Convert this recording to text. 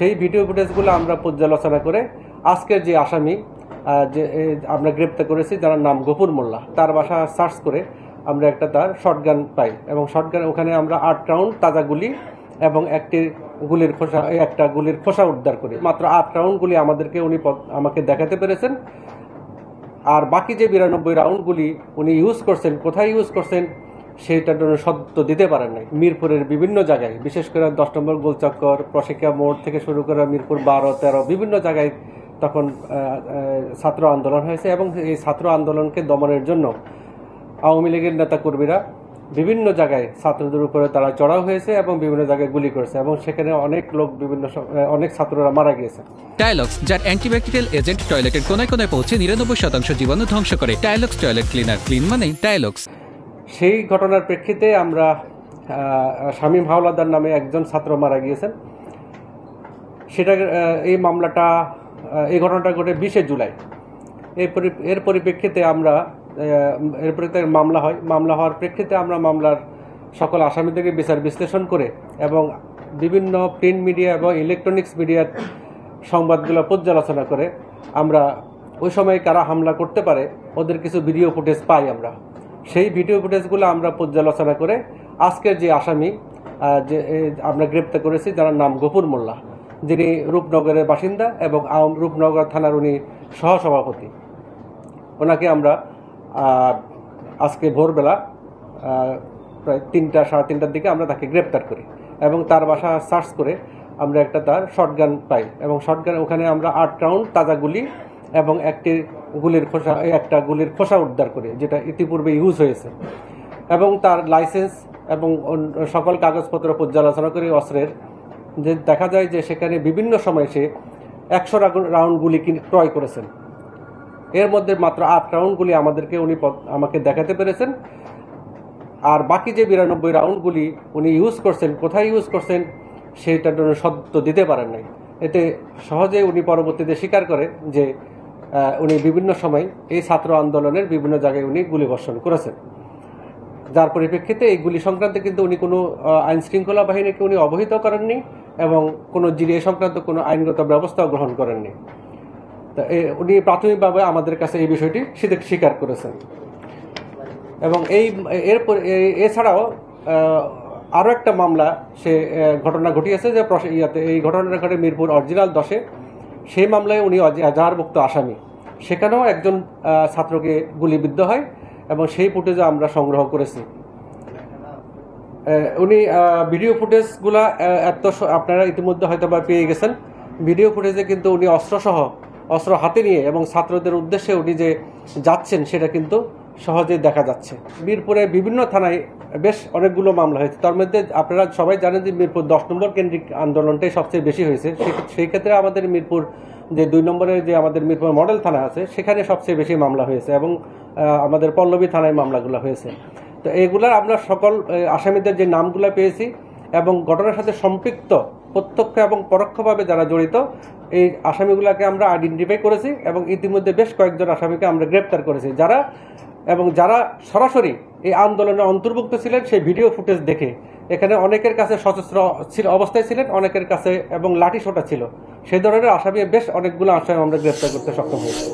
সেই ভিডিও ফুটেজগুলো আমরা পর্যালোচনা করে আজকের যে আসামি যে আমরা গ্রেপ্তার করেছি, যার নাম গফুর মোল্লা, তার বাসা সার্চ করে আমরা একটা তার শটগান পাই এবং শটগান ওখানে আমরা 8 রাউন্ড তাজা গুলি এবং একটা গুলির খোসা উদ্ধার করি। মাত্র 8 রাউন্ড গুলি আমাকে দেখাতে পেরেছেন, আর বাকি যে 92 রাউন্ড গুলি উনি ইউজ করছেন, কোথায় ইউজ করছেন সেইটার জন্য সত্য দিতে পারেন নাই। মিরপুরের বিভিন্ন জায়গায়, বিশেষ করে 10 নম্বর গোলচক্কর, প্রশিক্ষা মোড় থেকে শুরু করে মিরপুর 12-13 বিভিন্ন জায়গায় তখন ছাত্র আন্দোলন হয়েছে এবং এই ছাত্র আন্দোলনকে দমনের জন্য আওয়ামী লীগের নেতাকর্মীরা বিভিন্ন জায়গায় ছাত্রদের উপরে তারা চড়াও হয়েছে এবং বিভিন্ন জায়গায় গুলি করেছে এবং সেখানে অনেক ছাত্ররা মারা গিয়েছে। টাইলক্স, যার অ্যান্টিব্যাকটেরিয়াল এজেন্ট টয়লেটের কোনায় কোনায় পৌঁছে 99% জীবাণু ধ্বংস করে। টাইলক্স টয়লেট ক্লিনার, ক্লিন মানেই টাইলক্স। সেই ঘটনার প্রেক্ষিতে আমরা শামীম হাওলাদার নামে একজন ছাত্র মারা গিয়েছেন। এই ঘটনাটা ঘটে 20 জুলাই। এর পরিপ্রেক্ষিতে মামলা হওয়ার প্রেক্ষিতে আমরা মামলার সকল আসামিদেরকে বিচার বিশ্লেষণ করে এবং বিভিন্ন প্রিন্ট মিডিয়া এবং ইলেকট্রনিক্স মিডিয়ার সংবাদগুলো পর্যালোচনা করে আমরা ওই সময় কারা হামলা করতে পারে ওদের কিছু ভিডিও ফুটেজ পাই। আমরা সেই ভিডিও ফুটেজগুলো আমরা পর্যালোচনা করে আজকের যে আসামি যে আমরা গ্রেপ্তার করেছি, যার নাম গফুর মোল্লা, যিনি রূপনগরের বাসিন্দা এবং রূপনগর থানার উনি সহসভাপতি, ওনাকে আমরা আজকে ভোরবেলা প্রায় 3-3:30টার দিকে আমরা তাকে গ্রেপ্তার করি এবং তার বাসা সার্চ করে আমরা একটা তার শটগান পাই এবং শটগান ওখানে আমরা 8 রাউন্ড তাজা গুলি এবং একটা গুলির খোসা উদ্ধার করি, যেটা ইতিপূর্বে ইউজ হয়েছে, এবং তার লাইসেন্স এবং সকল কাগজপত্র পর্যালোচনা করে অস্ত্রের যে দেখা যায় যে সেখানে বিভিন্ন সময় সে 100 রাউন্ড গুলি ক্রয় করেছেন। এর মধ্যে মাত্র 8 রাউন্ড গুলি আমাকে দেখাতে পেরেছেন, আর বাকি যে 92 রাউন্ড গুলি উনি ইউজ করছেন, কোথায় ইউজ করছেন সেইটার জন্য সত্য দিতে পারেন নাই। এতে সহজে উনি পরবর্তীতে স্বীকার করে যে উনি বিভিন্ন সময় এই ছাত্র আন্দোলনের বিভিন্ন জায়গায় উনি গুলিবর্ষণ করেছেন, যার পরিপ্রেক্ষিতে এই গুলি সংক্রান্তে কিন্তু উনি কোনো আইন শৃঙ্খলা বাহিনীকে উনি অবহিত করেননি এবং কোনো জিডিএ সংক্রান্ত কোনো আইনগত ব্যবস্থাও গ্রহণ করেননি। উনি প্রাথমিকভাবে আমাদের কাছে এই বিষয়টি স্বীকার করেছেন এবং এছাড়াও আরও একটা মামলা ঘটনা ঘটিয়েছে যে এই ঘটনাটা ঘটে মিরপুর অরিজিনাল 10-এ। সেই মামলায় উনি এজাহারভুক্ত আসামি, সেখানেও একজন ছাত্রকে গুলিবিদ্ধ হয় এবং সেই ফুটেজও আমরা সংগ্রহ করেছি। উনি ভিডিও ফুটেজগুলা আপনারা ইতিমধ্যে হয়তো বা পেয়ে গেছেন। ভিডিও ফুটেজে কিন্তু উনি অস্ত্র হাতে নিয়ে এবং ছাত্রদের উদ্দেশ্যে উনি যে যাচ্ছেন সেটা কিন্তু সহজে দেখা যাচ্ছে। মিরপুরে বিভিন্ন থানায় বেশ অনেকগুলো মামলা হয়েছে, তার মধ্যে আপনারা সবাই জানেন যে মিরপুর 10 নম্বর কেন্দ্রিক আন্দোলনটাই সবচেয়ে বেশি হয়েছে। সেই ক্ষেত্রে আমাদের মিরপুর যে 2 নম্বরে যে আমাদের মিরপুর মডেল থানা আছে সেখানে সবচেয়ে বেশি মামলা হয়েছে এবং আমাদের পল্লবী থানায় মামলাগুলো হয়েছে। তো এগুলার আমরা সকল আসামিদের যে নামগুলো পেয়েছি এবং ঘটনার সাথে সম্পৃক্ত প্রত্যক্ষ এবং পরোক্ষভাবে যারা জড়িত এই আসামিগুলোকে আমরা আইডেন্টিফাই করেছি এবং ইতিমধ্যে বেশ কয়েকজন আসামিকে আমরা গ্রেপ্তার করেছি, যারা সরাসরি এই আন্দোলনে অন্তর্ভুক্ত ছিলেন। সেই ভিডিও ফুটেজ দেখে এখানে অনেকের কাছে সশস্ত্র অবস্থায় ছিলেন, অনেকের কাছে এবং লাঠি সোটা ছিল। সেই ধরনের আসামি বেশ অনেকগুলো আসামি আমরা গ্রেপ্তার করতে সক্ষম হয়েছি।